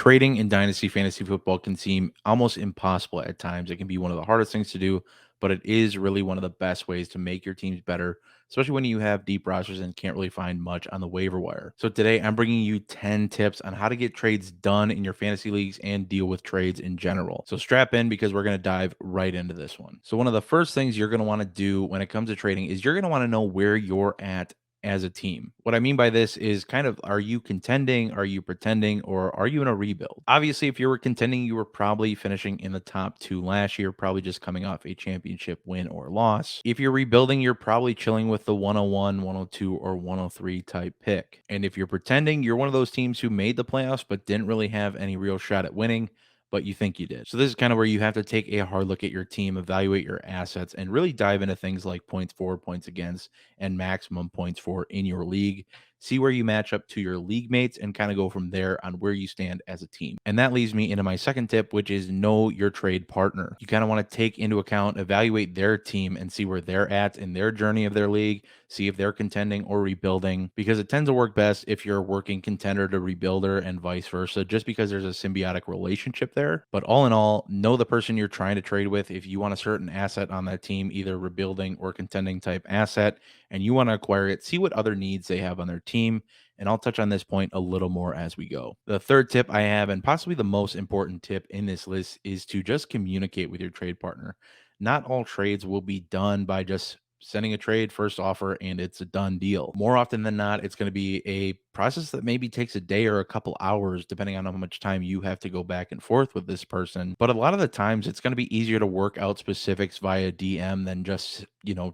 Trading in Dynasty Fantasy Football can seem almost impossible at times. It can be one of the hardest things to do, but it is really one of the best ways to make your teams better, especially when you have deep rosters and can't really find much on the waiver wire. So today I'm bringing you 10 tips on how to get trades done in your fantasy leagues and deal with trades in general. So strap in because we're going to dive right into this one. So one of the first things you're going to want to do when it comes to trading is you're going to want to know where you're at as a team. What I mean by this is kind of, are you contending, are you pretending, or are you in a rebuild? Obviously, if you were contending, you were probably finishing in the top two last year, probably just coming off a championship win or loss. If you're rebuilding, you're probably chilling with the 101, 102, or 103 type pick. And if you're pretending, you're one of those teams who made the playoffs but didn't really have any real shot at winning, but you think you did. So this is kind of where you have to take a hard look at your team, evaluate your assets, and really dive into things like points for, points against, and maximum points for in your league. See where you match up to your league mates and kind of go from there on where you stand as a team. And that leads me into my second tip, which is know your trade partner. You kind of want to take into account, evaluate their team and see where they're at in their journey of their league, see if they're contending or rebuilding, because it tends to work best if you're working contender to rebuilder and vice versa, just because there's a symbiotic relationship there. But all in all, know the person you're trying to trade with. If you want a certain asset on that team, either rebuilding or contending type asset, and you want to acquire it, see what other needs they have on their team. And I'll touch on this point a little more as we go. The third tip I have, and possibly the most important tip in this list, is to just communicate with your trade partner. Not all trades will be done by just sending a trade, first offer, and it's a done deal. More often than not, it's going to be a process that maybe takes a day or a couple hours, depending on how much time you have to go back and forth with this person. But a lot of the times, it's going to be easier to work out specifics via DM than just,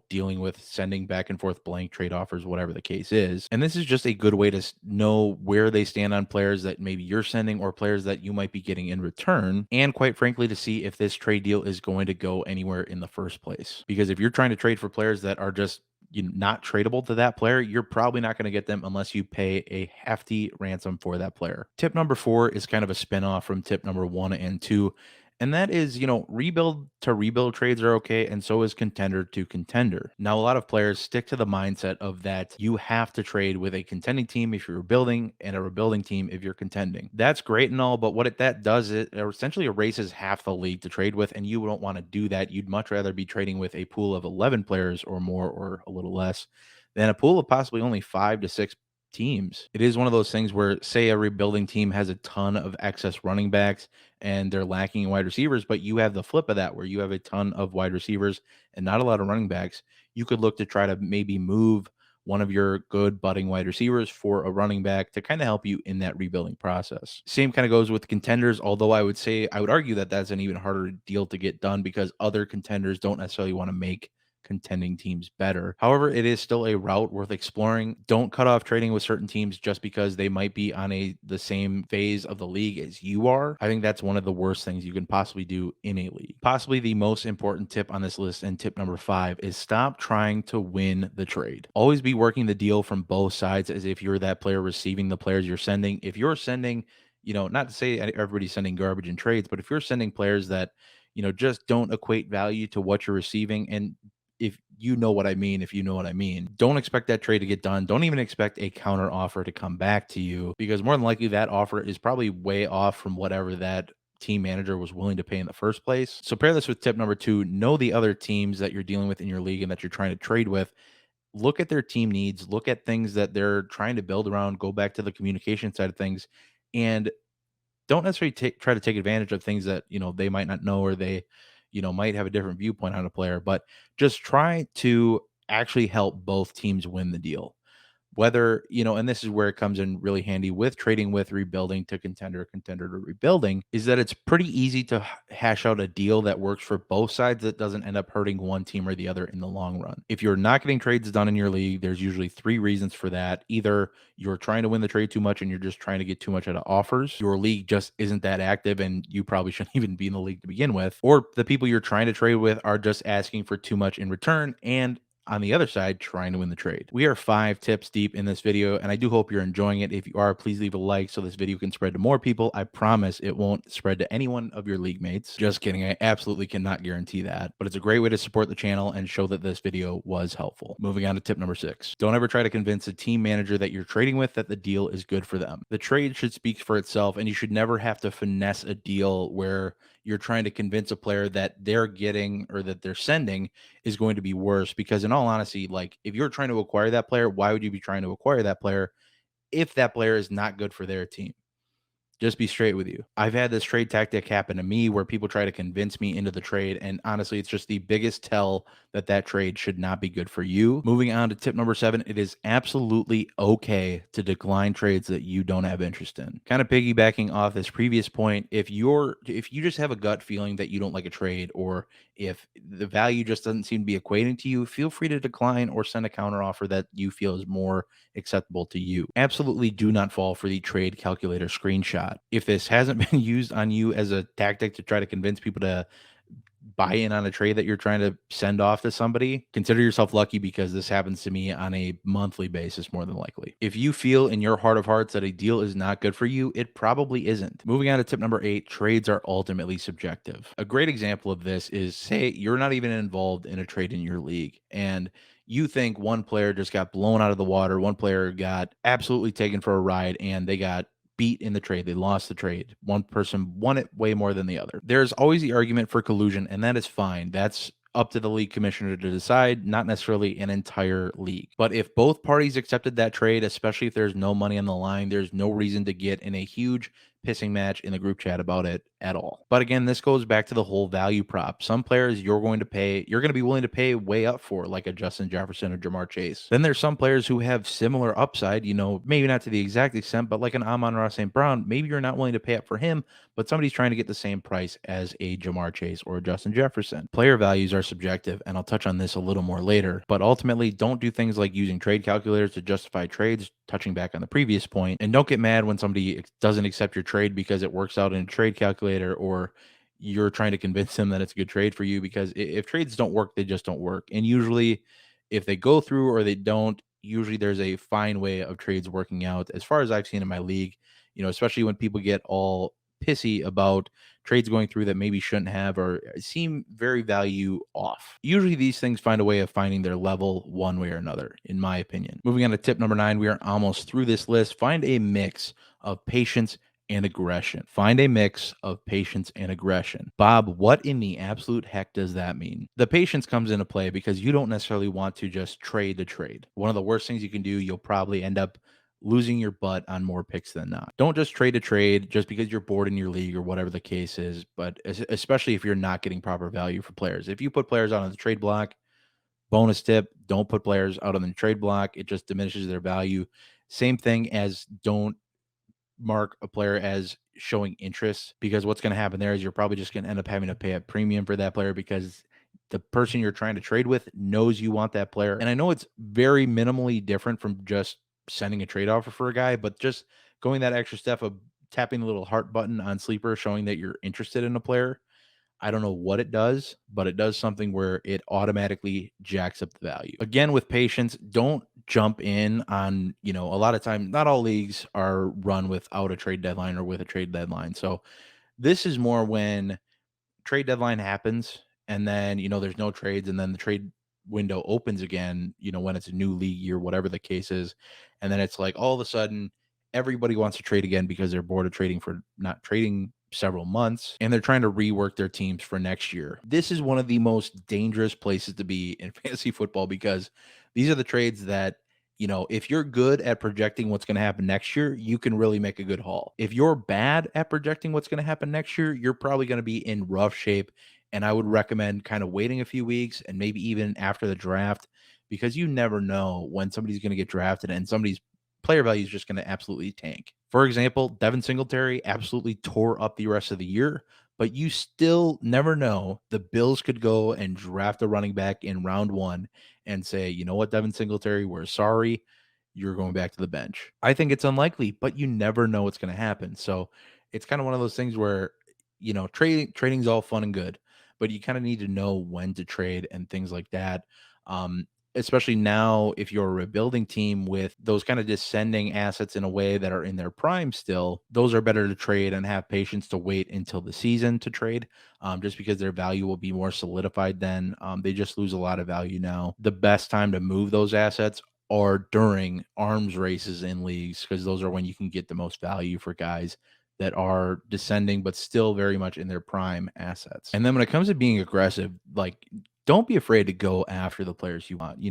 dealing with sending back and forth blank trade offers, whatever the case is. And this is just a good way to know where they stand on players that maybe you're sending or players that you might be getting in return. And quite frankly, to see if this trade deal is going to go anywhere in the first place. Because if you're trying to trade for players that are just not tradable to that player, you're probably not going to get them unless you pay a hefty ransom for that player. Tip number 4 is kind of a spinoff from tip number 1 and 2. And that is, rebuild to rebuild trades are okay, and so is contender to contender. Now, a lot of players stick to the mindset of that you have to trade with a contending team if you're rebuilding and a rebuilding team if you're contending. That's great and all, but that does, it essentially erases half the league to trade with, and you don't want to do that. You'd much rather be trading with a pool of 11 players or more or a little less than a pool of possibly only 5 to 6 teams. It is one of those things where, say, a rebuilding team has a ton of excess running backs and they're lacking in wide receivers, but you have the flip of that where you have a ton of wide receivers and not a lot of running backs. You could look to try to maybe move one of your good budding wide receivers for a running back to kind of help you in that rebuilding process. Same kind of goes with contenders, although I would argue that that's an even harder deal to get done because other contenders don't necessarily want to make contending teams better. However, it is still a route worth exploring. Don't cut off trading with certain teams just because they might be on the same phase of the league as you are. I think that's one of the worst things you can possibly do in a league. Possibly the most important tip on this list, and tip number 5, is stop trying to win the trade. Always be working the deal from both sides as if you're that player receiving the players you're sending. If you're sending, not to say everybody's sending garbage in trades, but if you're sending players that just don't equate value to what you're receiving, and if you know what I mean, don't expect that trade to get done. Don't even expect a counter offer to come back to you, because more than likely that offer is probably way off from whatever that team manager was willing to pay in the first place. So pair this with tip number 2, know the other teams that you're dealing with in your league and that you're trying to trade with. Look at their team needs, look at things that they're trying to build around, go back to the communication side of things, and don't necessarily try to take advantage of things that, they might not know, or they, might have a different viewpoint on a player, but just try to actually help both teams win the deal. Whether, and this is where it comes in really handy with trading with rebuilding to contender, contender to rebuilding, is that it's pretty easy to hash out a deal that works for both sides that doesn't end up hurting one team or the other in the long run. If you're not getting trades done in your league, there's usually 3 reasons for that. Either you're trying to win the trade too much and you're just trying to get too much out of offers, your league just isn't that active and you probably shouldn't even be in the league to begin with, or the people you're trying to trade with are just asking for too much in return, and on the other side trying to win the trade. We are 5 tips deep in this video, and I do hope you're enjoying it. If you are, please leave a like so this video can spread to more people. I promise it won't spread to any one of your league mates. Just kidding. I absolutely cannot guarantee that, but it's a great way to support the channel and show that this video was helpful. Moving on to tip number 6. Don't ever try to convince a team manager that you're trading with that the deal is good for them. The trade should speak for itself, and you should never have to finesse a deal where you're trying to convince a player that they're getting or that they're sending is going to be worse. Because in all honesty, like if you're trying to acquire that player, why would you be trying to acquire that player if that player is not good for their team? Just be straight with you. I've had this trade tactic happen to me where people try to convince me into the trade. And honestly, it's just the biggest tell that that trade should not be good for you. Moving on to tip number 7, it is absolutely okay to decline trades that you don't have interest in. Kind of piggybacking off this previous point, if you just have a gut feeling that you don't like a trade, or if the value just doesn't seem to be equating to you, feel free to decline or send a counter offer that you feel is more acceptable to you. Absolutely do not fall for the trade calculator screenshot. If this hasn't been used on you as a tactic to try to convince people to buy in on a trade that you're trying to send off to somebody, consider yourself lucky, because this happens to me on a monthly basis more than likely. If you feel in your heart of hearts that a deal is not good for you, it probably isn't. Moving on to tip number 8, trades are ultimately subjective. A great example of this is, say you're not even involved in a trade in your league, and you think one player just got blown out of the water, one player got absolutely taken for a ride, and they got beat in the trade. They lost the trade. One person won it way more than the other. There's always the argument for collusion, and that is fine. That's up to the league commissioner to decide, not necessarily an entire league. But if both parties accepted that trade, especially if there's no money on the line, there's no reason to get in a huge pissing match in the group chat about it at all. But again, this goes back to the whole value prop. Some players you're going to be willing to pay way up for, like a Justin Jefferson or Jamar Chase. Then there's some players who have similar upside, maybe not to the exact extent, but like an Amon-Ra St. Brown, maybe you're not willing to pay up for him, but somebody's trying to get the same price as a Jamar Chase or a Justin Jefferson. Player values are subjective, and I'll touch on this a little more later, but ultimately don't do things like using trade calculators to justify trades, touching back on the previous point, and don't get mad when somebody doesn't accept your trade because it works out in a trade calculator, or you're trying to convince them that it's a good trade for you, because if trades don't work, they just don't work. And usually if they go through or they don't, usually there's a fine way of trades working out, as far as I've seen in my league, especially when people get all pissy about trades going through that maybe shouldn't have or seem very value off. Usually these things find a way of finding their level one way or another, in my opinion. Moving on to tip number 9, we are almost through this list. Find a mix of patience and aggression. Find a mix of patience and aggression. Bob, what in the absolute heck does that mean? The patience comes into play because you don't necessarily want to just trade the trade. One of the worst things you can do, you'll probably end up losing your butt on more picks than not. Don't just trade a trade just because you're bored in your league or whatever the case is, but especially if you're not getting proper value for players. If you put players out on the trade block, bonus tip, don't put players out on the trade block. It just diminishes their value. Same thing as don't mark a player as showing interest, because what's going to happen there is you're probably just going to end up having to pay a premium for that player because the person you're trying to trade with knows you want that player. And I know it's very minimally different from just sending a trade offer for a guy, but just going that extra step of tapping the little heart button on Sleeper, showing that you're interested in a player, I don't know what it does, but it does something where it automatically jacks up the value. Again, with patience, don't jump in on, a lot of time, not all leagues are run without a trade deadline or with a trade deadline. So this is more when trade deadline happens and then, there's no trades, and then the trade window opens again, when it's a new league year, whatever the case is. And then it's like all of a sudden everybody wants to trade again because they're bored of trading for not trading several months, and they're trying to rework their teams for next year. This is one of the most dangerous places to be in fantasy football, because these are the trades that, if you're good at projecting what's going to happen next year, you can really make a good haul. If you're bad at projecting what's going to happen next year, you're probably going to be in rough shape. And I would recommend kind of waiting a few weeks and maybe even after the draft, because you never know when somebody's going to get drafted and somebody's player value is just going to absolutely tank. For example, Devin Singletary absolutely tore up the rest of the year, but you still never know. The Bills could go and draft a running back in round 1 and say, you know what, Devin Singletary, we're sorry, you're going back to the bench. I think it's unlikely, but you never know what's going to happen. So it's kind of one of those things where, trading's all fun and good, but you kind of need to know when to trade and things like that. especially now if you're a rebuilding team with those kind of descending assets in a way that are in their prime still, those are better to trade and have patience to wait until the season to trade, just because their value will be more solidified then. They just lose a lot of value now. The best time to move those assets are during arms races in leagues, because those are when you can get the most value for guys that are descending but still very much in their prime assets. And then when it comes to being aggressive, like, don't be afraid to go after the players you want.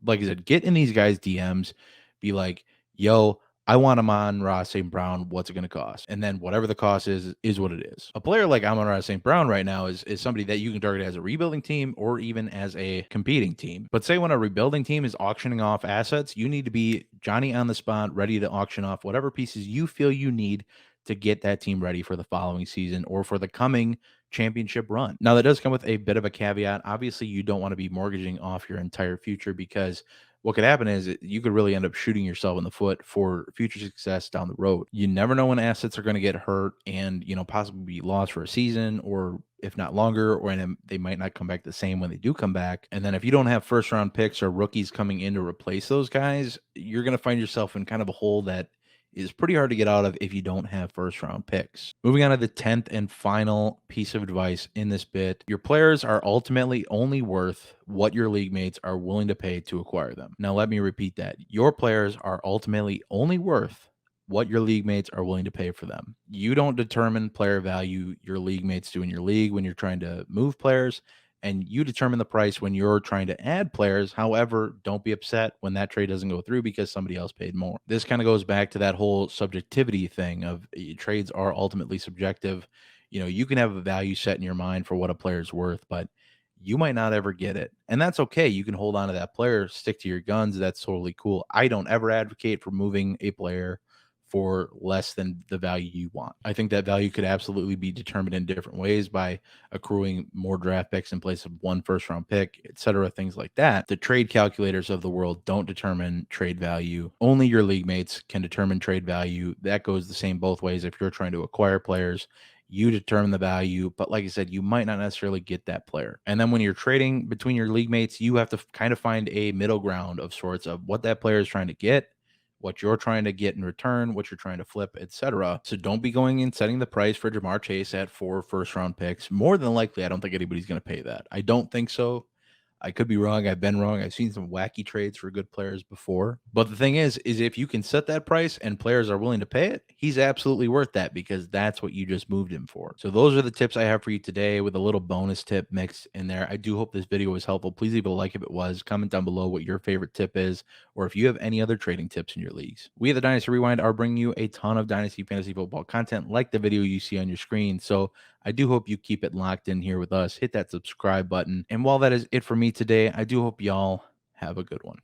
Like I said, get in these guys' DMs, be like, yo, I want Amon-Ra St. Brown. What's it going to cost? And then whatever the cost is what it is. A player like Amon-Ra St. Brown right now is somebody that you can target as a rebuilding team or even as a competing team. But say when a rebuilding team is auctioning off assets, you need to be Johnny on the spot, ready to auction off whatever pieces you feel you need to get that team ready for the following season or for the coming championship run. Now, that does come with a bit of a caveat. Obviously, you don't want to be mortgaging off your entire future, because what could happen is you could really end up shooting yourself in the foot for future success down the road. You never know when assets are going to get hurt and, possibly be lost for a season, or if not longer, or they might not come back the same when they do come back. And then if you don't have first round picks or rookies coming in to replace those guys, you're going to find yourself in kind of a hole that is pretty hard to get out of if you don't have first round picks. Moving on to the 10th and final piece of advice in this bit, your players are ultimately only worth what your league mates are willing to pay to acquire them. Now, let me repeat that. Your players are ultimately only worth what your league mates are willing to pay for them. You don't determine player value, your league mates do in your league when you're trying to move players, and you determine the price when you're trying to add players. However, don't be upset when that trade doesn't go through because somebody else paid more. This kind of goes back to that whole subjectivity thing of trades are ultimately subjective. You can have a value set in your mind for what a player's worth, but you might not ever get it. And that's okay. You can hold on to that player, stick to your guns. That's totally cool. I don't ever advocate for moving a player for less than the value you want. I think that value could absolutely be determined in different ways by accruing more draft picks in place of one first round pick, et cetera, things like that. The trade calculators of the world don't determine trade value. Only your league mates can determine trade value. That goes the same both ways. If you're trying to acquire players, you determine the value, but like I said, you might not necessarily get that player. And then when you're trading between your league mates, you have to kind of find a middle ground of sorts of what that player is trying to get, what you're trying to get in return, what you're trying to flip, etc. So don't be going and setting the price for Jamar Chase at 4 first round picks. More than likely, I don't think anybody's going to pay that. I don't think so. I could be wrong. I've been wrong. I've seen some wacky trades for good players before. But the thing is if you can set that price and players are willing to pay it, he's absolutely worth that because that's what you just moved him for. So those are the tips I have for you today with a little bonus tip mixed in there. I do hope this video was helpful. Please leave a like if it was. Comment down below what your favorite tip is, or if you have any other trading tips in your leagues. We at the Dynasty Rewind are bringing you a ton of Dynasty Fantasy Football content like the video you see on your screen. So I do hope you keep it locked in here with us. Hit that subscribe button. And while that is it for me today, I do hope y'all have a good one.